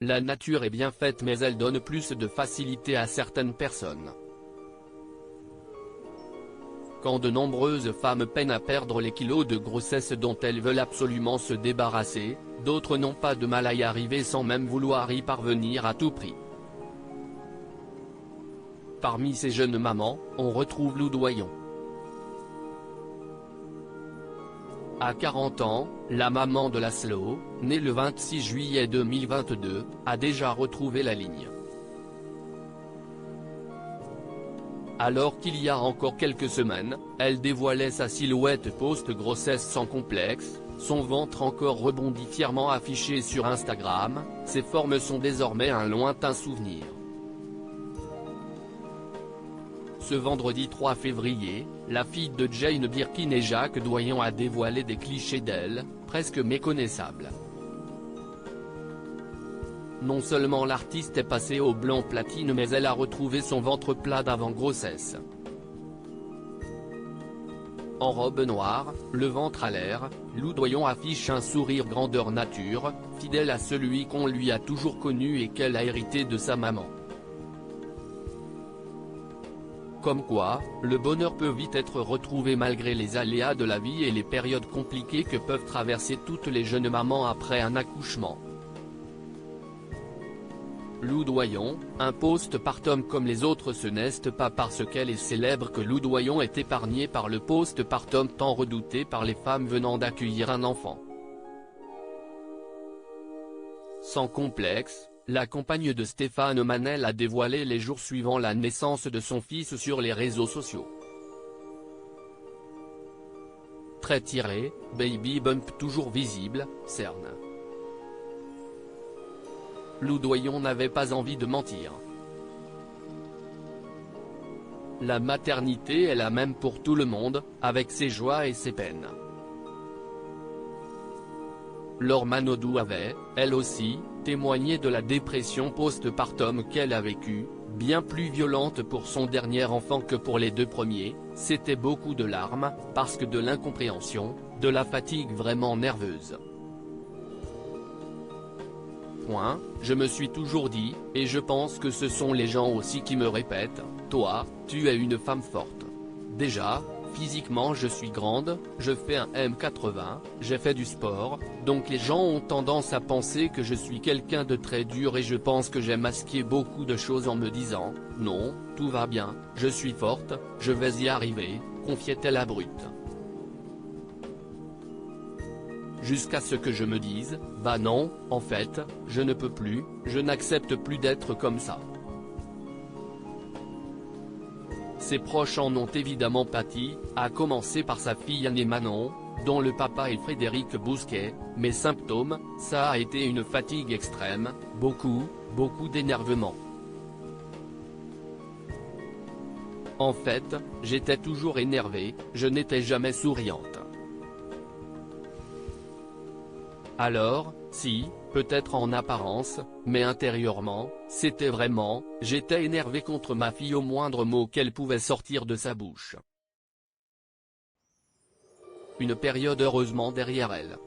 La nature est bien faite mais elle donne plus de facilité à certaines personnes. Quand de nombreuses femmes peinent à perdre les kilos de grossesse dont elles veulent absolument se débarrasser, d'autres n'ont pas de mal à y arriver sans même vouloir y parvenir à tout prix. Parmi ces jeunes mamans, on retrouve Lou Doyon. À 40 ans, la maman de Laszlo, née le 26 juillet 2022, a déjà retrouvé la ligne. Alors qu'il y a encore quelques semaines, elle dévoilait sa silhouette post-grossesse sans complexe, son ventre encore rebondi fièrement affiché sur Instagram, ses formes sont désormais un lointain souvenir. Ce vendredi 3 février, la fille de Jane Birkin et Jacques Doyon a dévoilé des clichés d'elle, presque méconnaissables. Non seulement l'artiste est passée au blanc platine mais elle a retrouvé son ventre plat d'avant-grossesse. En robe noire, le ventre à l'air, Lou Doyon affiche un sourire grandeur nature, fidèle à celui qu'on lui a toujours connu et qu'elle a hérité de sa maman. Comme quoi, le bonheur peut vite être retrouvé malgré les aléas de la vie et les périodes compliquées que peuvent traverser toutes les jeunes mamans après un accouchement. Lou Doyon, un post-partum comme les autres ce n'est pas parce qu'elle est célèbre que Lou Doyon est épargnée par le post-partum tant redouté par les femmes venant d'accueillir un enfant. Sans complexe, la compagne de Stéphane Manel a dévoilé les jours suivant la naissance de son fils sur les réseaux sociaux. Trait tiré, baby bump toujours visible, cerne. Lou Doyon n'avait pas envie de mentir. La maternité est la même pour tout le monde, avec ses joies et ses peines. Laure Manodou avait, elle aussi, témoigné de la dépression post-partum qu'elle a vécue, bien plus violente pour son dernier enfant que pour les deux premiers, c'était beaucoup de larmes, parce que de l'incompréhension, de la fatigue vraiment nerveuse. Je me suis toujours dit, et je pense que ce sont les gens aussi qui me répètent, toi, tu es une femme forte. Déjà, physiquement je suis grande, je fais un m80, j'ai fait du sport, donc les gens ont tendance à penser que je suis quelqu'un de très dur et je pense que j'ai masqué beaucoup de choses en me disant, non, tout va bien, je suis forte, je vais y arriver, confiait-elle à Brut. Jusqu'à ce que je me dise, bah non, en fait, je ne peux plus, je n'accepte plus d'être comme ça. Ses proches en ont évidemment pâti, à commencer par sa fille aînée Manon, dont le papa est Frédéric Bousquet, mais symptômes, ça a été une fatigue extrême, beaucoup d'énervement. En fait, j'étais toujours énervée, je n'étais jamais souriante. Alors, si, peut-être en apparence, mais intérieurement, c'était vraiment, j'étais énervé contre ma fille au moindre mot qu'elle pouvait sortir de sa bouche. Une période heureusement derrière elle.